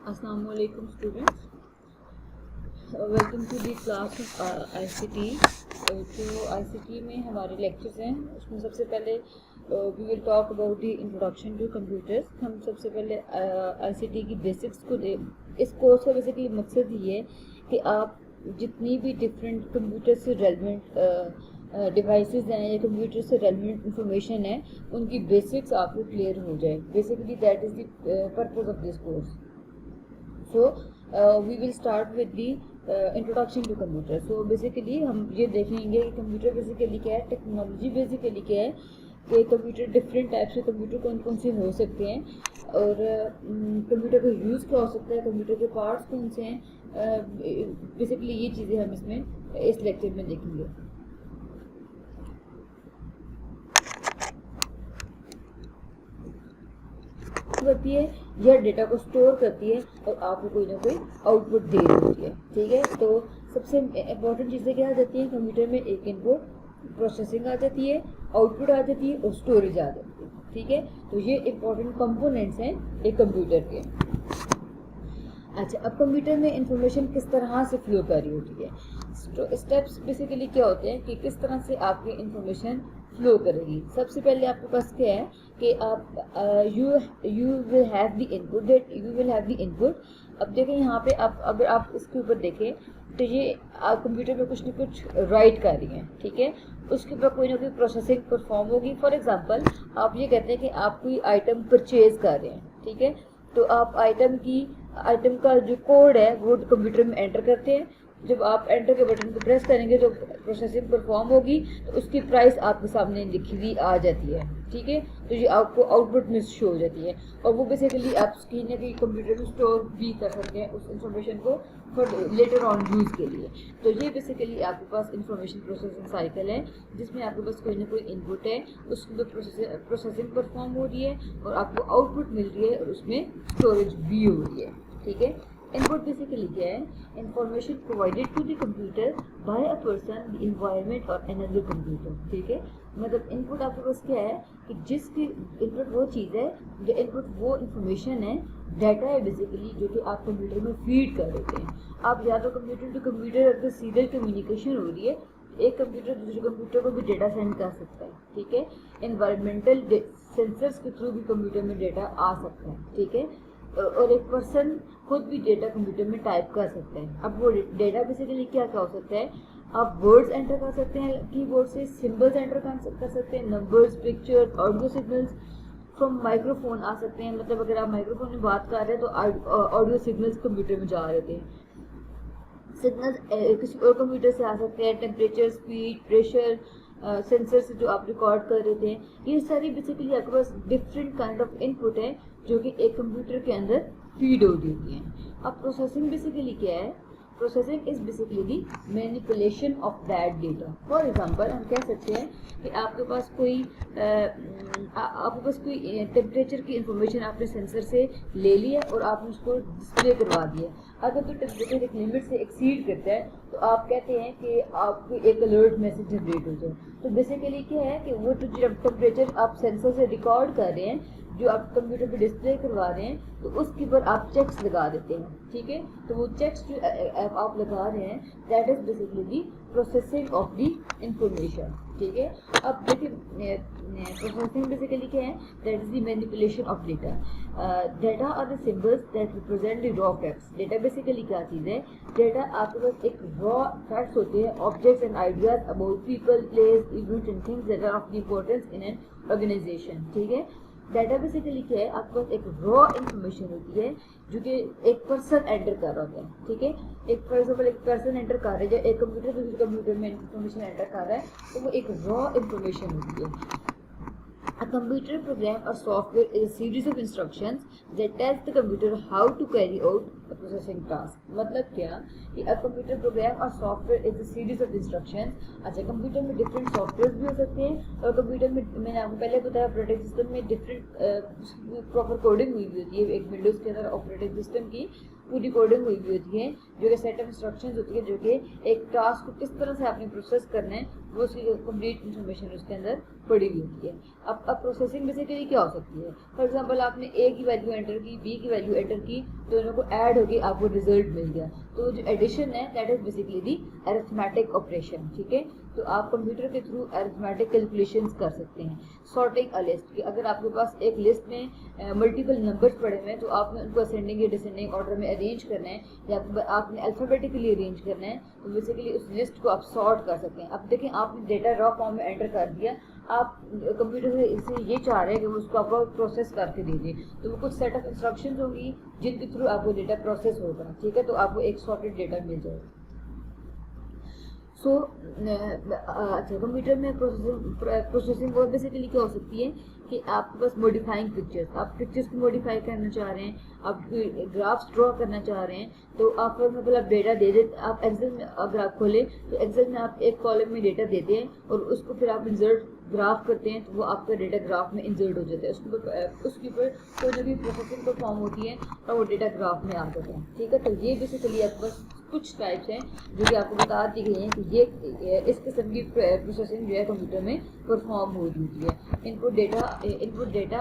Assalamu alaikum students. Welcome to the class of ICT। जो ICT में हमारे lectures हैं उसमें सबसे पहले we will talk about the introduction to computers. हम सबसे पहले ICT की बेसिक्स को इस कोर्स का बेसिकली मकसद ये है कि आप जितनी भी डिफरेंट कंप्यूटर से रेलेवेंट डिवाइसेस हैं या कंप्यूटर से रेलेवेंट इंफॉर्मेशन है उनकी बेसिक्स आपको क्लियर हो जाए। Basically that is the purpose of this course. So we will start with the introduction to computer. So basically हम ये देखेंगे कि कंप्यूटर बेसिकली क्या है, टेक्नोलॉजी बेसिकली क्या है, कि कंप्यूटर डिफरेंट टाइप से कंप्यूटर कौन कौन से हो सकते हैं और कंप्यूटर का यूज़ क्या हो सकता है, कंप्यूटर के पार्ट्स कौन से हैं। बेसिकली ये चीज़ें हम इसमें इस लेक्चर में देखेंगे। करती है यह डेटा को स्टोर करती है और आपको कोई ना कोई आउटपुट दे रही होती है। ठीक है, तो सबसे इम्पोर्टेंट चीज़ें क्या आ जाती हैं कंप्यूटर में, एक इनपुट प्रोसेसिंग आ जाती है, आउटपुट आ जाती है और स्टोरेज आ जाती है। ठीक है, तो ये इम्पोर्टेंट कंपोनेंट्स हैं एक कंप्यूटर के। अच्छा, अब कंप्यूटर में इंफॉर्मेशन किस तरह से फ्लो कर रही होती है, स्टेप्स बेसिकली क्या होते हैं कि किस तरह से आपकी इंफॉर्मेशन फ्लो करेगी। सबसे पहले आपके पास क्या है कि आप you will have the input, that you will have the input. अब देखें यहाँ पे आप अगर आप इसके ऊपर देखें तो ये आप कंप्यूटर में कुछ न कुछ राइट कर रही हैं। ठीक है, उसके ऊपर कोई ना कोई प्रोसेसिंग परफॉर्म होगी। फॉर एग्जांपल आप ये कहते हैं कि आप कोई आइटम परचेज कर रहे हैं। ठीक है, तो आप आइटम का जो कोड है वो कंप्यूटर में एंटर करते हैं। जब आप एंटर के बटन को प्रेस करेंगे तो प्रोसेसिंग परफॉर्म होगी तो उसकी प्राइस आपके सामने लिखी हुई आ जाती है। ठीक है, तो ये आपको आउटपुट में शो हो जाती है और वो बेसिकली आप कहीं ना कहीं कंप्यूटर में स्टोर भी कर सकते हैं उस इंफॉर्मेशन को फॉर लेटर ऑन यूज़ के लिए। तो ये बेसिकली आपके पास इंफॉर्मेशन प्रोसेसिंग साइकिल है जिसमें आपके पास कोई ना कोई इनपुट है, उसके ऊपर प्रोसेसिंग परफॉर्म हो रही है और आपको आउटपुट मिल रही है और उसमें स्टोरेज भी हो रही है। ठीक है, इनपुट बेसिकली क्या है, information provided to the computer by a person, the environment और अनदर कंप्यूटर। ठीक है, मतलब इनपुट आपके पास क्या है कि जिसकी इनपुट वो चीज़ है, जो इनपुट वो इंफॉर्मेशन है, डाटा है बेसिकली जो कि आप कंप्यूटर में फीड कर देते हैं। आप या तो कंप्यूटर टू कंप्यूटर अगर सीरियल कम्युनिकेशन हो रही है, एक कंप्यूटर दूसरे कंप्यूटर को भी डेटा सेंड कर सकता है। ठीक है, एनवायरमेंटल सेंसर्स के थ्रू भी कंप्यूटर में डेटा आ सकता है। ठीक है, और एक पर्सन खुद भी डेटा कंप्यूटर में टाइप कर सकते हैं। अब वो डेटा बेसिकली क्या क्या हो सकता है, आप वर्ड्स एंटर कर सकते हैं कीबोर्ड से, सिंबल्स एंटर कर सकते हैं, numbers, pictures, audio signals from microphone आ सकते हैं। मतलब अगर आप माइक्रोफोन में बात कर रहे हैं तो ऑडियो सिग्नल्स कंप्यूटर में जा रहे थे। सिग्नल्स किसी और कंप्यूटर से आ सकते हैं, टेम्परेचर, स्पीड, प्रेशर सेंसर से जो आप रिकॉर्ड कर रहे थे। ये सारी बेसिकली आपके पास डिफरेंट काइंड ऑफ इनपुट है जो कि एक कंप्यूटर के अंदर फीड हो रही है। अब प्रोसेसिंग बेसिकली क्या है, processing is basically the manipulation of that data. For example हम कह सकते हैं कि आपके पास कोई टेम्परेचर की इंफॉर्मेशन आपने सेंसर से ले ली है और आपने उसको डिस्प्ले करवा दिया। अगर तो टेम्परेचर एक लिमिट से एक्सीड करता है तो आप कहते हैं कि आपको एक अलर्ट मैसेज जनरेट हो जाए। तो बेसिकली क्या है कि वो जो टेम्परेचर आप सेंसर से रिकॉर्ड कर रहे हैं, जो आप कंप्यूटर पे डिस्प्ले करवा रहे हैं, तो उसके ऊपर आप चेक्स लगा देते हैं। ठीक है, तो वो चेक्स जो आप लगा रहे हैं that is basically the processing of the information. ठीक है, अब देखिए प्रोसेसिंग बेसिकली क्या है, that is the manipulation of data. Data are the symbols that represent the raw facts. Data basically क्या चीज़ है, डेटा आपके पास एक रॉ फैक्ट्स होते हैं, objects and ideas about people, places, events and things that are of the importance in an organisation. ठीक है, data basically क्या है, आपके पास एक रॉ इंफॉर्मेशन होती है जो कि एक पर्सन एंटर कर रहा होता है। ठीक है, एक फॉर एग्जाम्पल एक पर्सन एंटर कर रहा है, एक कंप्यूटर दूसरे कंप्यूटर में इंफॉर्मेशन एंटर कर रहा है, तो वो एक रॉ इंफॉर्मेशन होती है। A computer program or software is a series of instructions that tells the computer how to carry out processing task. मतलब क्या कि अ कंप्यूटर प्रोग्राम और software is a series of instructions. अच्छा, computer में different software भी हो सकते हैं और कंप्यूटर में मैंने आपको पहले बताया ऑपरेटिंग सिस्टम में डिफरेंट प्रॉपर कोडिंग हुई भी होती है। एक विंडोज़ के अंदर ऑपरेटिंग सिस्टम की पूरी कोडिंग हुई भी होती है, जो कि सेट ऑफ इंस्ट्रक्शंस होती है, जो कि एक टास्क को किस तरह से आपने प्रोसेस करना है वो उसकी कंप्लीट इन्फॉर्मेशन उसके अंदर पड़ी हुई होती है। अब प्रोसेसिंग बेसिकली क्या हो सकती है? फॉर एग्जांपल आपने ए की वैल्यू एंटर की, बी की वैल्यू एंटर की, दोनों को ऐड होके आपको रिजल्ट मिल गया, तो जो एडिशन है that is basically the arithmetic operation. ठीक है, तो आप कंप्यूटर के थ्रू अरिथमेटिक कैलकुलेशंस कर सकते हैं। सॉर्टिंग अ लिस्ट, कि अगर आपके पास एक लिस्ट में मल्टीपल नंबर्स पड़े हुए हैं तो आपने उनको असेंडिंग या डिसेंडिंग ऑर्डर में अरेंज करना है या आपने अल्फाबेटिकली अरेंज करना है, तो बेसिकली उस लिस्ट को आप सॉर्ट कर सकते हैं। अब देखें, आपने डेटा रॉ फॉर्म में एंटर कर दिया, आप कंप्यूटर से इसे ये चाह रहे हैं कि वो उसको आपको प्रोसेस करके दीजिए, तो वो कुछ सेट ऑफ इंस्ट्रक्शंस होंगी जिनके थ्रू आपको डेटा प्रोसेस होगा। ठीक है, तो आपको एक सॉर्टेड डेटा मिल जाएगा। सो अच्छा, कंप्यूटर में प्रोसेसिंग वो बेसिकली क्या हो सकती है कि आपके पास मॉडिफाइंग पिक्चर्स, आप पिक्चर्स को मॉडिफाई करना चाह रहे हैं, आप ग्राफ्स ड्रॉ करना चाह रहे हैं, तो आप फॉर एग्जाम्पल आप डेटा दे देते, आप एक्सेल में अगर आप खोलें तो एक्सेल में आप एक कॉलम में डेटा देते हैं और उसको फिर आप इंसर्ट ग्राफ करते हैं, तो वो आपका डेटा ग्राफ में इंसर्ट हो जाता है, उसके ऊपर कोई ना कोई प्रोसेसिंग परफॉर्म होती है और वो डेटा ग्राफ में आ जाता है। ठीक है, तो ये बेसिकली आपके पास कुछ टाइप्स हैं जो कि आपको बता दी गई हैं कि ये इस किस्म की प्रोसेसिंग जो है कंप्यूटर में परफॉर्म हो रही है। इनपुट डेटा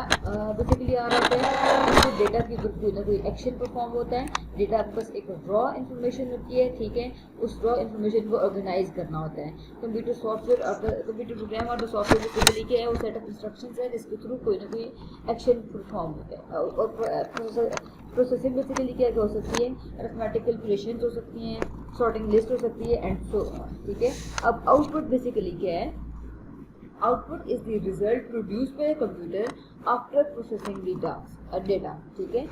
बेसिकली आ रहा है, इनपुट डेटा के ऊपर कोई ना कोई एक्शन परफॉर्म होता है। डेटा आपके पास एक रॉ इन्फॉर्मेशन होती है, ठीक है, उस रॉ इन्फॉर्मेशन को ऑर्गेनाइज करना होता है। कंप्यूटर सॉफ्टवेयर और कंप्यूटर प्रोग्राम और सॉफ्टवेयर बेसिकली क्या है, वो सेट ऑफ इंस्ट्रक्शंस है जिसके थ्रू कोई ना कोई एक्शन परफॉर्म होता है। और प्रोसेसिंग बेसिकली क्या हो सकती है, अरिथमेटिक कैलकुलेशंस हो सकती हैं, सॉर्टिंग लिस्ट हो सकती है एंड सो ऑन। ठीक है, अब आउटपुट बेसिकली क्या है? Output is the result produced by computer after processing the data. ठीक है,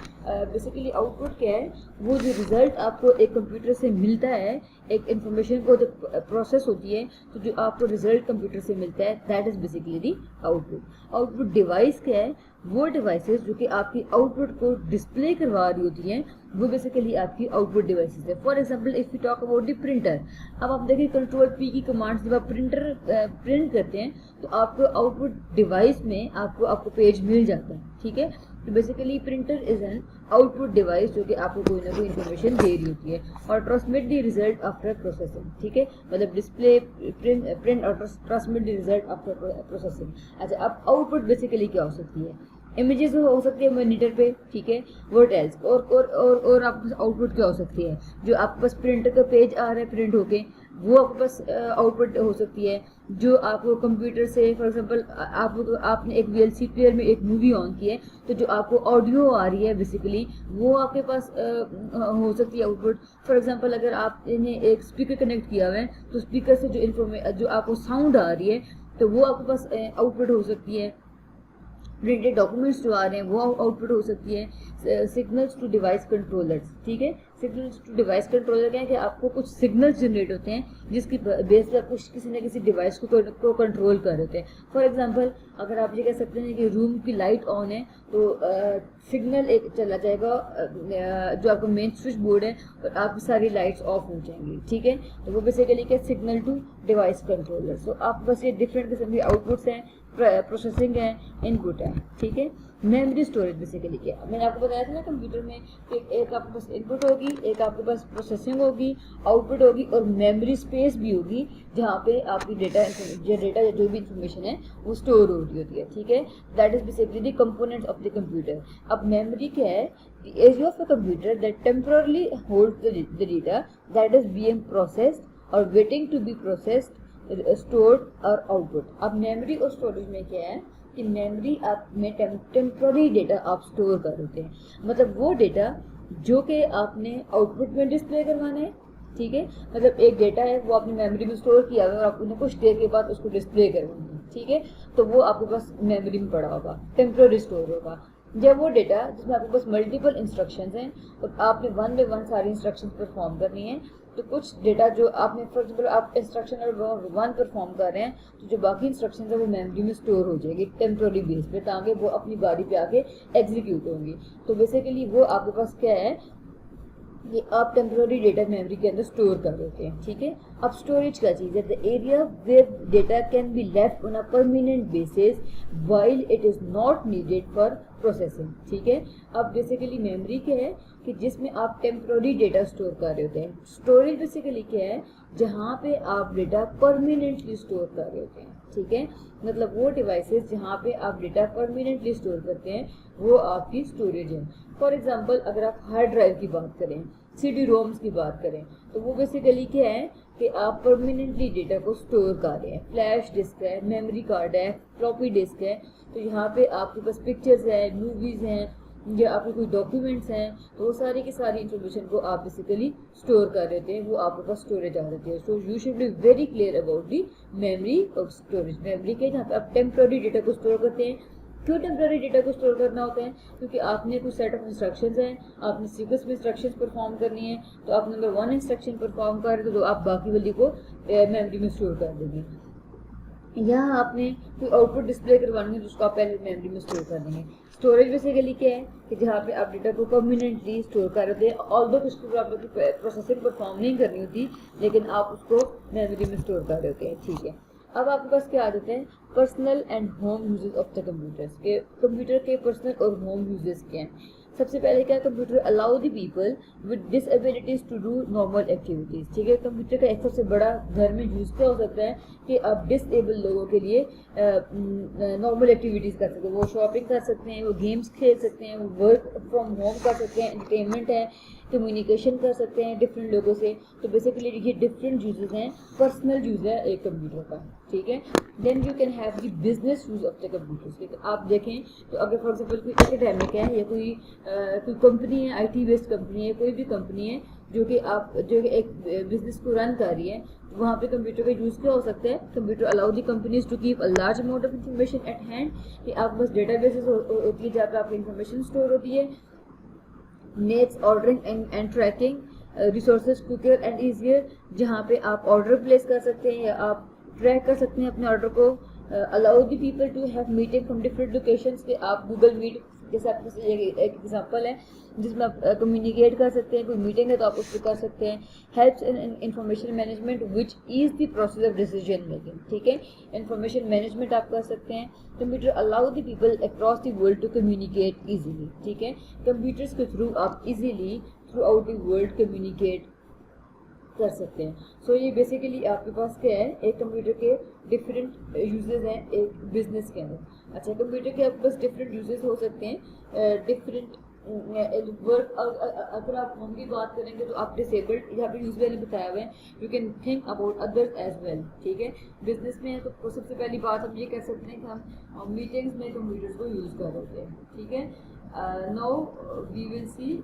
बेसिकली आउटपुट क्या है? वो जो रिजल्ट आपको एक कंप्यूटर से मिलता है, एक इंफॉर्मेशन को जब प्रोसेस होती है तो जो आपको रिजल्ट कंप्यूटर से मिलता है that is basically the output. Output device क्या है? वो डिवाइसेस जो कि आपकी आउटपुट को डिस्प्ले करवा रही होती हैं, वो बेसिकली आपकी आउटपुट डिवाइसेस है। For example if you talk about the printer, अब आप देखिए कंट्रोल पी की कमांड जब आप प्रिंटर प्रिंट करते हैं तो आपको आउटपुट डिवाइस में आपको पेज मिल जाता है। ठीक है, तो basically printer is an output device जो कि आपको कोई ना कोई इन्फॉर्मेशन दे रही होती है और transmit the result after processing. ठीक है, मतलब डिस्प्ले प्रिंट और transmit the result after processing. अच्छा, अब आउटपुट बेसिकली क्या हो सकती है? इमेजेस हो सकती है मॉनिटर पे। ठीक है, व्हाट एल्स? और आपके पास आउटपुट क्या हो सकती है? जो आपके पास प्रिंटर का पेज आ रहा है प्रिंट होके, वो आपके पास आउटपुट हो सकती है। जो आपको कंप्यूटर से फॉर एग्जांपल आपने एक वीएलसी प्लेयर में एक मूवी ऑन की है, तो जो आपको ऑडियो आ रही है बेसिकली वो आपके पास हो सकती है आउटपुट। फॉर एग्जांपल अगर आपने एक स्पीकर कनेक्ट किया हुआ है तो स्पीकर से जो आपको साउंड आ रही है तो वो आपके पास आउटपुट हो सकती है। प्रिंटेड डॉक्यूमेंट्स जो आ रहे हैं वो आउटपुट हो सकती है। Signals to device controllers. ठीक है, सिग्नल्स टू डिवाइस कंट्रोलर क्या है कि आपको कुछ सिग्नल्स जनरेट होते हैं जिसकी बेस पे आपको किसी न किसी डिवाइस को कंट्रोल कर रहे होते हैं। फॉर एग्जांपल अगर आप ये कह सकते हैं कि रूम की लाइट ऑन है तो सिग्नल एक चला जाएगा जो आपका मेन स्विच बोर्ड है और आपकी सारी लाइट्स ऑफ हो जाएंगी। ठीक है, तो वो बेसिकली क्या, सिग्नल टू डिवाइस कंट्रोलर। सो आप बस ये डिफरेंट किस्म के आउटपुट्स हैं, प्रोसेसिंग है, इनपुट है। ठीक है, मेमोरी स्टोरेज बेसिकली क्या, मैंने आपको बताया था ना कंप्यूटर में एक आपके पास इनपुट होगी, एक आपके पास प्रोसेसिंग होगी, आउटपुट होगी और मेमोरी स्पेस भी होगी जहाँ पे आपकी डेटा या जो भी इंफॉर्मेशन है वो स्टोर हो रही होती है। ठीक है, that is basically the components of the computer. अब मेमोरी क्या है? The area of a computer that temporarily holds the data that is being processed और waiting to be processed, stored और आउटपुट। अब मेमोरी और स्टोरेज में क्या है कि मेमोरी आप में टेम्पररी डेटा आप स्टोर कर देते हैं, मतलब वो डेटा जो कि आपने आउटपुट में डिस्प्ले करवाना है। ठीक है, मतलब एक डेटा है वो आपने मेमोरी में स्टोर किया हुआ है और आपने कुछ देर के बाद उसको डिस्प्ले करवाना है। ठीक है, तो वो आपके पास मेमोरी में पड़ा होगा, टेम्पररी स्टोर होगा। जब वो डेटा जिसमें आपके पास मल्टीपल इंस्ट्रक्शंस हैं और आपने वन बाय वन सारी इंस्ट्रक्शंस परफॉर्म करनी है, तो कुछ डेटा जो आपने फॉर एग्जाम्पल आप इंस्ट्रक्शन नंबर 1 परफॉर्म कर रहे हैं तो जो बाकी इंस्ट्रक्शन है वो मेमोरी में स्टोर हो जाएगी टेम्पररी बेस पे, ताकि वो अपनी बारी पे आके एग्जीक्यूट होंगी। तो बेसिकली वो आपके पास क्या है, ये आप टेम्पोररी डेटा मेमोरी के अंदर स्टोर कर देते हैं, ठीक है। अब स्टोरेज का चीज़ है, the area where data can be left on a permanent basis while it is not needed for processing, ठीक है। अब बेसिकली मेमोरी क्या है कि जिसमें आप टेम्पोररी डेटा स्टोर कर रहे होते हैं। स्टोरेज बेसिकली क्या है, जहाँ पे आप डेटा परमानेंटली स्टोर कर रहे होते हैं, ठीक है। मतलब वो डिवाइसेस जहाँ पे आप डेटा परमानेंटली स्टोर करते हैं वो आपकी स्टोरेज है। फॉर एग्जांपल अगर आप हार्ड ड्राइव की बात करें, CD रोम्स की बात करें, तो वो बेसिकली क्या है कि आप परमानेंटली डेटा को स्टोर कर रहे हैं। फ्लैश डिस्क है, मेमोरी कार्ड है, फ्लॉपी डिस्क है, तो यहाँ पे आपके पास पिक्चर्स है, मूवीज़ हैं या आपके कोई डॉक्यूमेंट्स हैं, तो वो सारी की सारी इंफॉर्मेशन को आप बेसिकली स्टोर कर देते हैं, वो आपके पास स्टोरेज आ जाती है। So you should be very clear about the memory और स्टोरेज। मेमोरी के जहाँ पे आप टेम्पोररी डेटा को स्टोर करते हैं। क्यों टेम्पोररी डेटा को स्टोर करना होता है, क्योंकि आपने कुछ सेट ऑफ इंस्ट्रक्शंस हैं, आपने सीक्वेंस में इंस्ट्रक्शंस परफॉर्म करनी है, तो आप नंबर 1 इंस्ट्रक्शन परफॉर्म कर रहे हो तो आप बाकी वाली को मेमोरी में स्टोर कर देंगे। यहाँ आपने कोई आउटपुट डिस्प्ले करवानी है तो उसको आप पहले मेमोरी में स्टोर कर देंगे। स्टोरेज बेसिकली क्या है कि जहाँ पे आप डेटा को परमानेंटली स्टोर कर रहे हैं, ऑल्दो उसके ऊपर आप लोग प्रोसेसिंग परफॉर्म नहीं करनी होती, लेकिन आप उसको मेमोरी में स्टोर कर रहे होते हैं, ठीक है। अब आपके पास क्या आ जाते हैं, personal and home uses of the computers के। कंप्यूटर के पर्सनल और होम यूजेस क्या हैं। सबसे पहले क्या, computer allow the people with disabilities to do normal activities, ठीक है। कंप्यूटर का एक सबसे बड़ा घर में यूज क्या हो सकता है कि आप डिसेबल लोगों के लिए नॉर्मल एक्टिविटीज कर सकते हैं। वो शॉपिंग कर सकते हैं, वो गेम्स खेल सकते हैं, वो वर्क फ्रॉम होम कर सकते हैं, एंटरटेनमेंट है, कम्युनिकेशन कर सकते हैं डिफरेंट लोगों से। तो बेसिकली ये डिफरेंट यूजेस हैं, पर्सनल यूज है एक कंप्यूटर का, ठीक है। Then you can have the business use of the computers. आप देखें तो अगर फॉर एग्जांपल कोई एकेडमिक है या कोई कंपनी है, IT बेस्ड कंपनी है, कोई भी कंपनी है जो कि एक बिजनेस को रन कर रही है, वहाँ पे कंप्यूटर का यूज़ क्या हो सकता है। Computer allow the companies to keep a large amount of information at hand, कि आप बस डेटाबेसेस होती है जहाँ पे आपकी इंफॉर्मेशन स्टोर होती है। Makes ordering and tracking resources quicker and easier, जहाँ पे आप ऑर्डर प्लेस कर सकते हैं या आप ट्रैक कर सकते हैं अपने ऑर्डर को। Allow the people to have meeting from different locations, के आप गूगल मीट जैसे आपके पास एक एग्जांपल है जिसमें आप कम्युनिकेट कर सकते हैं, कोई मीटिंग है तो आप उस पर कर सकते हैं। Helps in information management which is the process of decision making, ठीक है। इंफॉर्मेशन मैनेजमेंट आप कर सकते हैं। Computer allow the people across the world to communicate easily, ठीक है। कंप्यूटर्स के थ्रू आप easily throughout the world communicate कर सकते हैं। सो ये बेसिकली आपके पास क्या है, एक कंप्यूटर के डिफरेंट यूजेस हैं एक बिजनेस के अंदर। अच्छा, कंप्यूटर के आपके पास डिफरेंट यूजेस हो सकते हैं, डिफरेंट वर्क। अगर आप होम की बात करेंगे तो आप डिसेबल्ड यहाँ पे यूज मैंने बताया हुआ है, you can think about others as well, ठीक है। बिजनेस में है तो सबसे पहली बात हम ये कह सकते हैं कि हम मीटिंग्स में कंप्यूटर्स को यूज कर रहे हैं, ठीक है। नाउ वी विल सी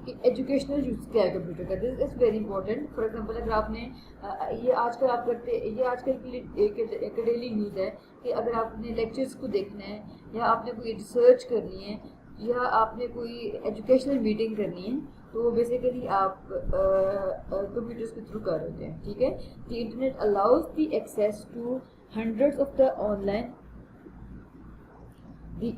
कि एजुकेशनल यूज क्या है कंप्यूटर का। This is very important. For example अगर आपने ये आजकल आप करते, ये आजकल के लिए एक डेली न्यूज़ है कि अगर आपने लेक्चर्स को देखना है या आपने कोई रिसर्च करनी है या आपने कोई एजुकेशनल मीटिंग करनी है, तो वो बेसिकली आप कंप्यूटर्स के थ्रू कर होते हैं, ठीक है। The internet allows the access to hundreds of the online The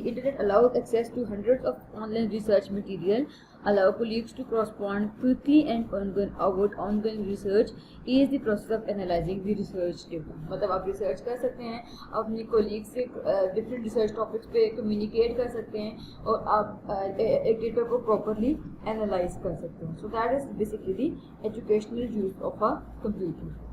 internet allows access to hundreds of online research material, allow colleagues to correspond quickly and ongoing research is the process of analyzing the research data। मतलब आप research कर सकते हैं, अपनी colleague से different research topics पे communicate कर सकते हैं और आप एक डेटा को प्रॉपरली एनालाइज कर सकते हैं। So that is basically the educational use of a computer.